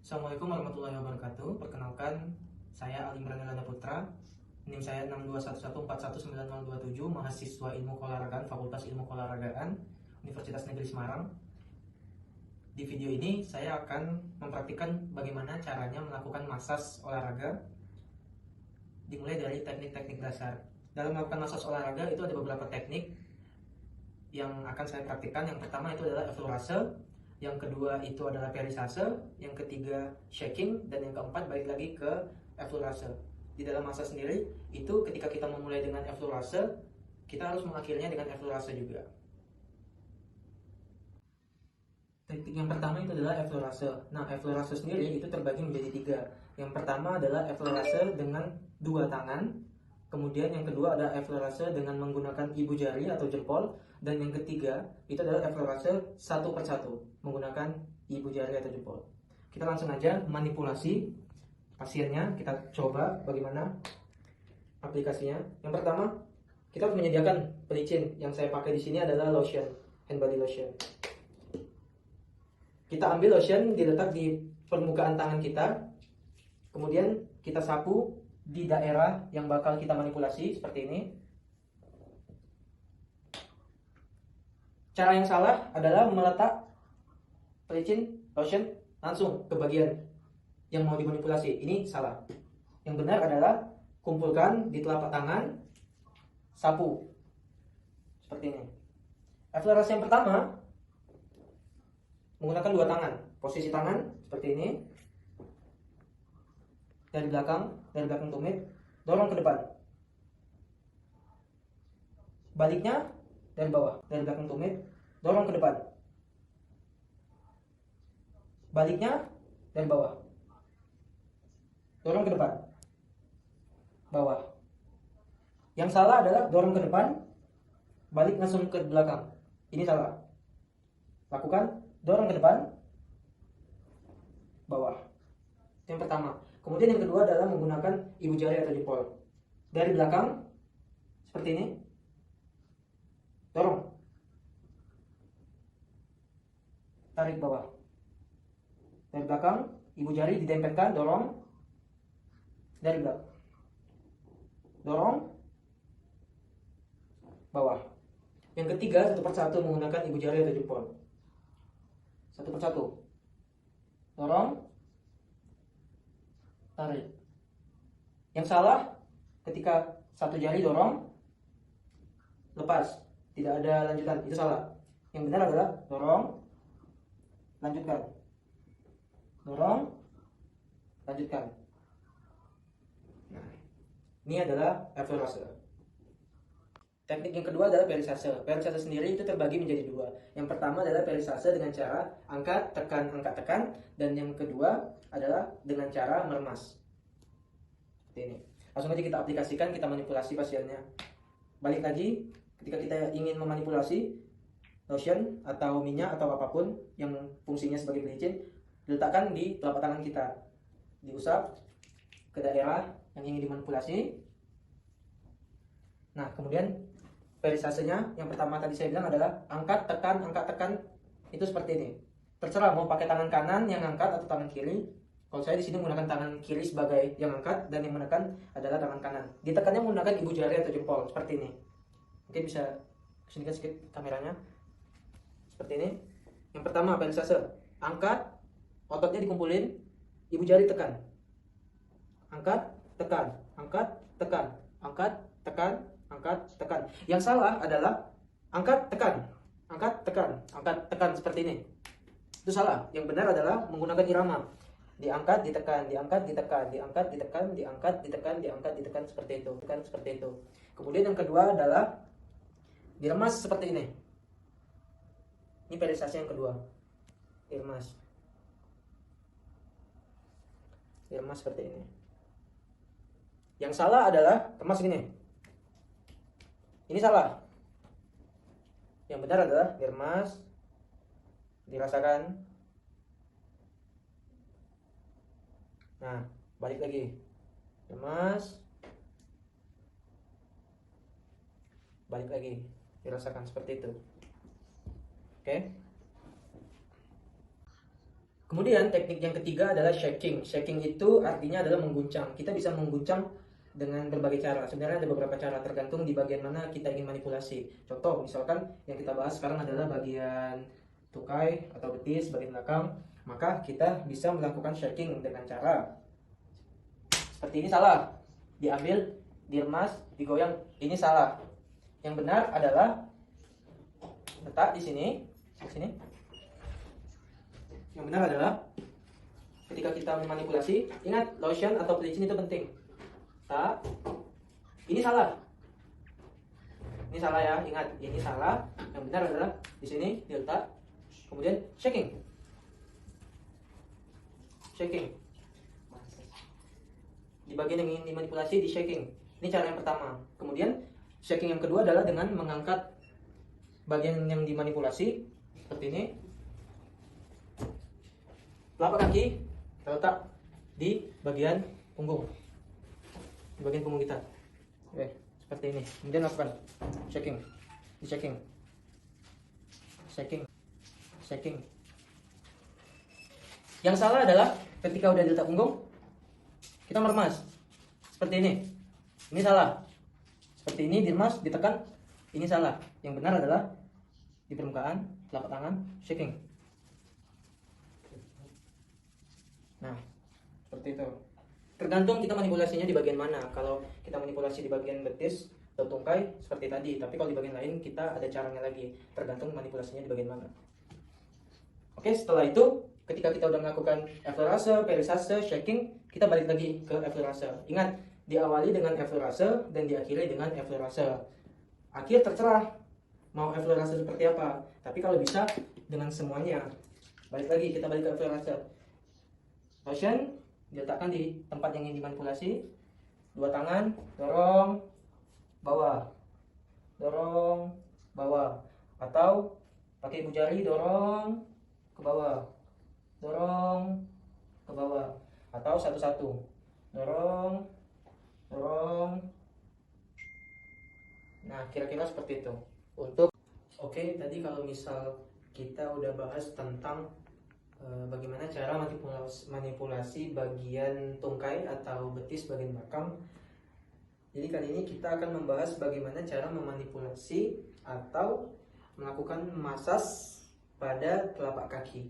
Assalamualaikum warahmatullahi wabarakatuh. Perkenalkan, saya Ali Imran Elanda Putra. NIM saya 621141927, mahasiswa Ilmu Keolahragaan Fakultas Ilmu Keolahragaan Universitas Negeri Semarang. Di video ini saya akan mempraktikkan bagaimana caranya melakukan massage olahraga, dimulai dari teknik-teknik dasar. Dalam melakukan massage olahraga itu ada beberapa teknik yang akan saya praktikkan. Yang pertama itu adalah effleurase, yang kedua itu adalah perisase, yang ketiga shaking, dan yang keempat balik lagi ke effleurase. Di dalam massage sendiri itu ketika kita memulai dengan effleurase, kita harus mengakhirinya dengan effleurase juga. Teknik yang pertama itu adalah effleurase. Nah, effleurase sendiri itu terbagi menjadi tiga. Yang pertama adalah effleurase dengan dua tangan. Kemudian yang kedua ada effleurase dengan menggunakan ibu jari atau jempol. Dan yang ketiga itu adalah effleurase satu persatu menggunakan ibu jari atau jempol. Kita langsung aja manipulasi pasiennya. Kita coba bagaimana aplikasinya. Yang pertama, kita harus menyediakan pelicin. Yang saya pakai di sini adalah lotion, hand body lotion. Kita ambil lotion, diletak di permukaan tangan kita. Kemudian kita sapu di daerah yang bakal kita manipulasi seperti ini. Cara yang salah adalah meletak pelicin lotion langsung ke bagian yang mau dimanipulasi. Ini salah. Yang benar adalah kumpulkan di telapak tangan, sapu seperti ini. Effleurase yang pertama menggunakan dua tangan. Posisi tangan seperti ini. Dari belakang tumit, dorong ke depan. Baliknya dari bawah, dari belakang tumit, dorong ke depan. Baliknya dari bawah, dorong ke depan, bawah. Yang salah adalah dorong ke depan, balik langsung ke belakang. Ini salah. Lakukan dorong ke depan, bawah. Yang pertama. Kemudian yang kedua adalah menggunakan ibu jari atau jempol. Dari belakang seperti ini, dorong, tarik bawah. Dari belakang, ibu jari ditempelkan, dorong. Dari belakang, dorong, bawah. Yang ketiga, satu persatu menggunakan ibu jari atau jempol. Satu persatu, dorong, tarik. Yang salah ketika satu jari dorong, lepas, tidak ada lanjutan, itu salah. Yang benar adalah dorong, lanjutkan, dorong, lanjutkan. Nah, ini adalah effleurase. Teknik yang kedua adalah perisase. Perisase sendiri itu terbagi menjadi dua. Yang pertama adalah perisase dengan cara angkat, tekan. Dan yang kedua adalah dengan cara meremas. Seperti ini. Langsung aja kita aplikasikan, kita manipulasi pasiennya. Balik lagi, ketika kita ingin memanipulasi lotion atau minyak atau apapun yang fungsinya sebagai pelicin, diletakkan di telapak tangan kita. Diusap ke daerah yang ingin dimanipulasi. Nah, kemudian perisasenya yang pertama tadi saya bilang adalah angkat, tekan. Itu seperti ini. Terserah mau pakai tangan kanan yang angkat atau tangan kiri. Kalau saya di sini menggunakan tangan kiri sebagai yang angkat dan yang menekan adalah tangan kanan. Ditekannya menggunakan ibu jari atau jempol seperti ini. Mungkin bisa kesinikan sedikit kameranya. Seperti ini. Yang pertama perisase, angkat, ototnya dikumpulin, ibu jari tekan. Angkat, tekan, angkat, tekan, angkat, tekan, angkat, tekan. Yang salah adalah angkat, tekan, angkat, tekan, angkat, tekan seperti ini. Itu salah. Yang benar adalah menggunakan irama. Diangkat, ditekan, diangkat, ditekan, diangkat, ditekan, diangkat, ditekan, diangkat, ditekan seperti itu. Tekan seperti itu. Kemudian yang kedua adalah diremas seperti ini. Ini perisase yang kedua. Diremas. Diremas seperti ini. Yang salah adalah remas gini. Ini salah. Yang benar adalah diremas, dirasakan. Nah, balik lagi. Remas. Balik lagi. Dirasakan seperti itu. Oke. Kemudian teknik yang ketiga adalah shaking. Shaking itu artinya adalah mengguncang. Kita bisa mengguncang dengan berbagai cara. Sebenarnya ada beberapa cara tergantung di bagian mana kita ingin manipulasi. Contoh, misalkan yang kita bahas sekarang adalah bagian tukai atau betis bagian belakang, maka kita bisa melakukan shaking dengan cara seperti ini. Salah, diambil, diremas, digoyang, ini salah. Yang benar adalah letak di sini. Yang benar adalah ketika kita memanipulasi, ingat lotion atau pelicin itu penting. Tak, ini salah. Ini salah ya, ingat ini salah. Yang benar adalah di sini diletak, kemudian shaking. Di bagian yang ingin dimanipulasi di shaking. Ini cara yang pertama. Kemudian shaking yang kedua adalah dengan mengangkat bagian yang dimanipulasi seperti ini. Telapak kaki kita letak di bagian punggung. Di bagian punggung kita. Oke, seperti ini. Kemudian lakukan shaking. Di shaking. Yang salah adalah ketika udah diletak punggung, kita meremas. Seperti ini. Ini salah. Seperti ini diremas, ditekan. Ini salah. Yang benar adalah di permukaan, telapak tangan, shaking. Nah, seperti itu. Tergantung kita manipulasinya di bagian mana. Kalau kita manipulasi di bagian betis atau tungkai seperti tadi, tapi kalau di bagian lain kita ada caranya lagi. Tergantung manipulasinya di bagian mana. Oke, setelah itu ketika kita udah melakukan effleurase, perissage, shaking, kita balik lagi ke effleurase. Ingat, diawali dengan effleurase dan diakhiri dengan effleurase. Akhir terserah mau effleurase seperti apa. Tapi kalau bisa dengan semuanya. Balik lagi, kita balik ke effleurase. Lotion diletakkan di tempat yang ingin dimanipulasi. Dua tangan, dorong, bawah. Dorong, bawah. Atau pakai ibu jari, dorong ke bawah. Dorong ke bawah. Atau satu-satu. Dorong. Nah, kira-kira seperti itu. Oke, tadi kalau misal kita udah bahas tentang bagaimana cara manipulasi bagian tungkai atau betis bagian belakang. Jadi kali ini kita akan membahas bagaimana cara memanipulasi atau melakukan massage pada telapak kaki.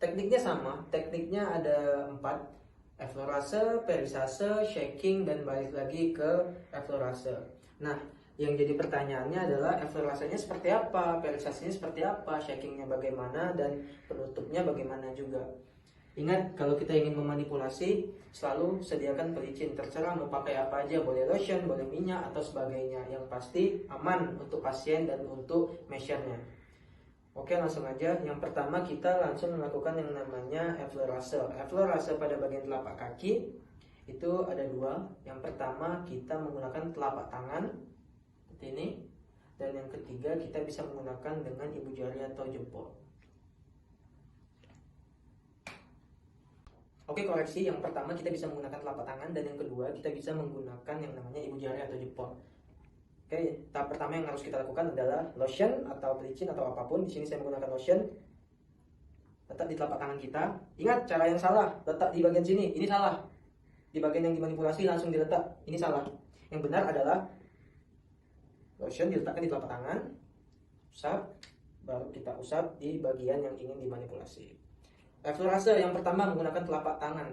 Tekniknya sama, tekniknya ada 4: effleurase, perissage, shaking, dan balik lagi ke effleurase. Nah, yang jadi pertanyaannya adalah effleurasenya seperti apa, perissagenya seperti apa, shakingnya bagaimana, dan penutupnya bagaimana juga. Ingat, kalau kita ingin memanipulasi, selalu sediakan pelicin. Terserah mau pakai apa aja, boleh lotion, boleh minyak, atau sebagainya. Yang pasti aman untuk pasien dan untuk measure-nya. Oke, langsung aja. Yang pertama kita langsung melakukan yang namanya effleurase. Effleurase pada bagian telapak kaki itu ada 2. Yang pertama kita menggunakan telapak tangan seperti ini, dan yang ketiga kita bisa menggunakan dengan ibu jari atau jempol. Oke, koreksi, yang pertama kita bisa menggunakan telapak tangan, dan yang kedua kita bisa menggunakan yang namanya ibu jari atau jempol. Oke, tahap pertama yang harus kita lakukan adalah lotion atau pelicin atau apapun. Di sini saya menggunakan lotion. Letak di telapak tangan kita. Ingat, cara yang salah, letak di bagian sini. Ini salah. Di bagian yang dimanipulasi langsung diletak. Ini salah. Yang benar adalah lotion diletakkan di telapak tangan, usap, baru kita usap di bagian yang ingin dimanipulasi. Effleurase yang pertama menggunakan telapak tangan.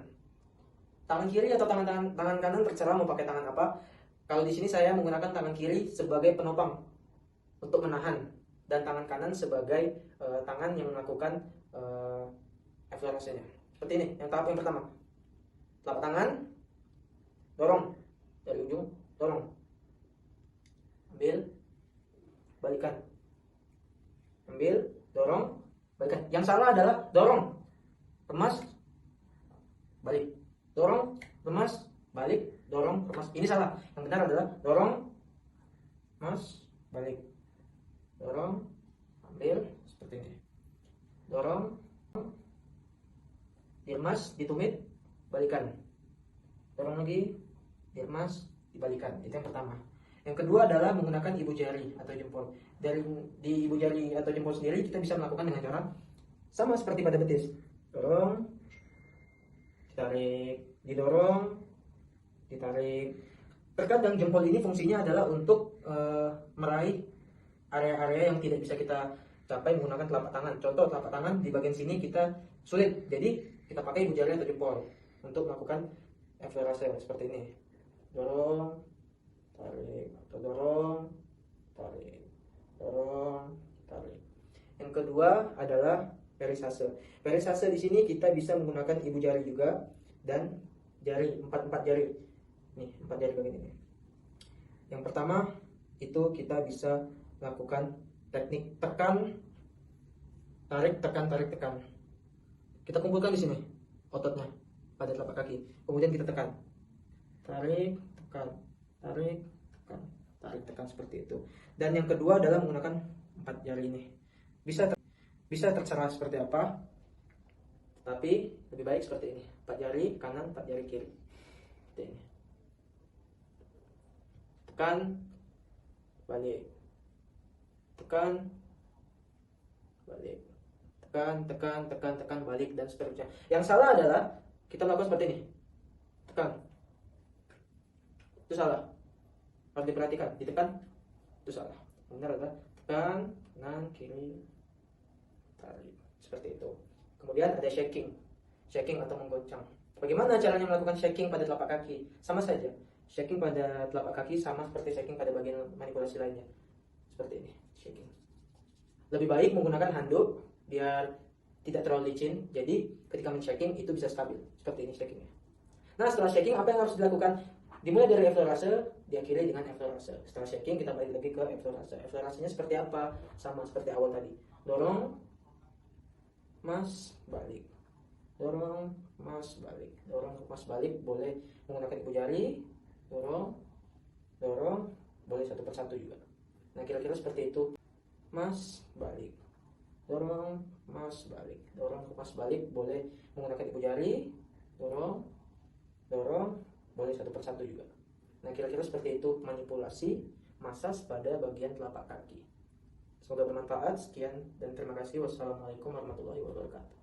Tangan kiri atau tangan kanan terserah mau pakai tangan apa. Kalau di sini saya menggunakan tangan kiri sebagai penopang untuk menahan, dan tangan kanan sebagai tangan yang melakukan effleurasenya. Seperti ini, yang tahap yang pertama. Telapak tangan, dorong dari ujung, dorong. Ambil, balikan. Ambil, dorong, balikan. Yang salah adalah dorong, remas, balik. Dorong, remas, balik. Dorong, remas. Ini salah. Yang benar adalah dorong, remas, balik. Dorong, ambil, seperti ini. Dorong, diremas, ditumit, balikan. Dorong lagi, diremas, dibalikan. Itu yang pertama. Yang kedua adalah menggunakan ibu jari atau jempol. Di ibu jari atau jempol sendiri kita bisa melakukan dengan cara sama seperti pada betis. dorong, ditarik, didorong, ditarik. Terkadang jempol ini fungsinya adalah untuk meraih area-area yang tidak bisa kita capai menggunakan telapak tangan. Contoh, telapak tangan di bagian sini kita sulit, jadi kita pakai ibu jari atau jempol untuk melakukan explorasi seperti ini. Dorong, tarik, atau dorong, tarik, dorong, tarik. Yang kedua adalah perisase. Perisase di sini kita bisa menggunakan ibu jari juga dan jari, empat jari. Nih, 4 jari begini nih. Yang pertama itu kita bisa lakukan teknik tekan, tarik, tekan, tarik, tekan. Kita kumpulkan di sini ototnya pada telapak kaki. Kemudian kita tekan. Tarik, tekan, tarik, tekan, tarik, tekan seperti itu. Dan yang kedua adalah menggunakan 4 jari ini. Bisa terserah seperti apa, tapi lebih baik seperti ini. 4 jari kanan, 4 jari kiri. Seperti ini. Tekan, balik, tekan, balik, tekan, tekan, tekan, tekan, balik, dan seterusnya. Yang salah adalah kita melakukan seperti ini, tekan, itu salah, harus diperhatikan, ditekan, itu salah. Benar adalah tekan, kanan, kiri, tarik, seperti itu. Kemudian ada shaking atau menggoncang. Bagaimana caranya melakukan shaking pada telapak kaki? Sama saja. Shaking pada telapak kaki sama seperti shaking pada bagian manipulasi lainnya. Seperti ini, shaking. Lebih baik menggunakan handuk biar tidak terlalu licin. Jadi ketika men-shaking itu bisa stabil. Seperti ini shakingnya. Nah, setelah shaking apa yang harus dilakukan? Dimulai dari explorasi, diakhiri dengan explorasi. Setelah shaking kita balik lagi ke explorasi. Explorasinya seperti apa? Sama seperti awal tadi. Dorong, mas, balik. Dorong, mas, balik. Dorong, mas, balik. Boleh menggunakan ibu jari. Dorong, dorong, boleh satu persatu juga. Nah, kira-kira seperti itu. Mas, balik. Dorong, mas, balik. Dorong, mas, balik. Boleh menggunakan ibu jari. Dorong, dorong, boleh satu persatu juga. Nah, kira-kira seperti itu manipulasi masas pada bagian telapak kaki. Semoga bermanfaat. Sekian dan terima kasih. Wassalamualaikum warahmatullahi wabarakatuh.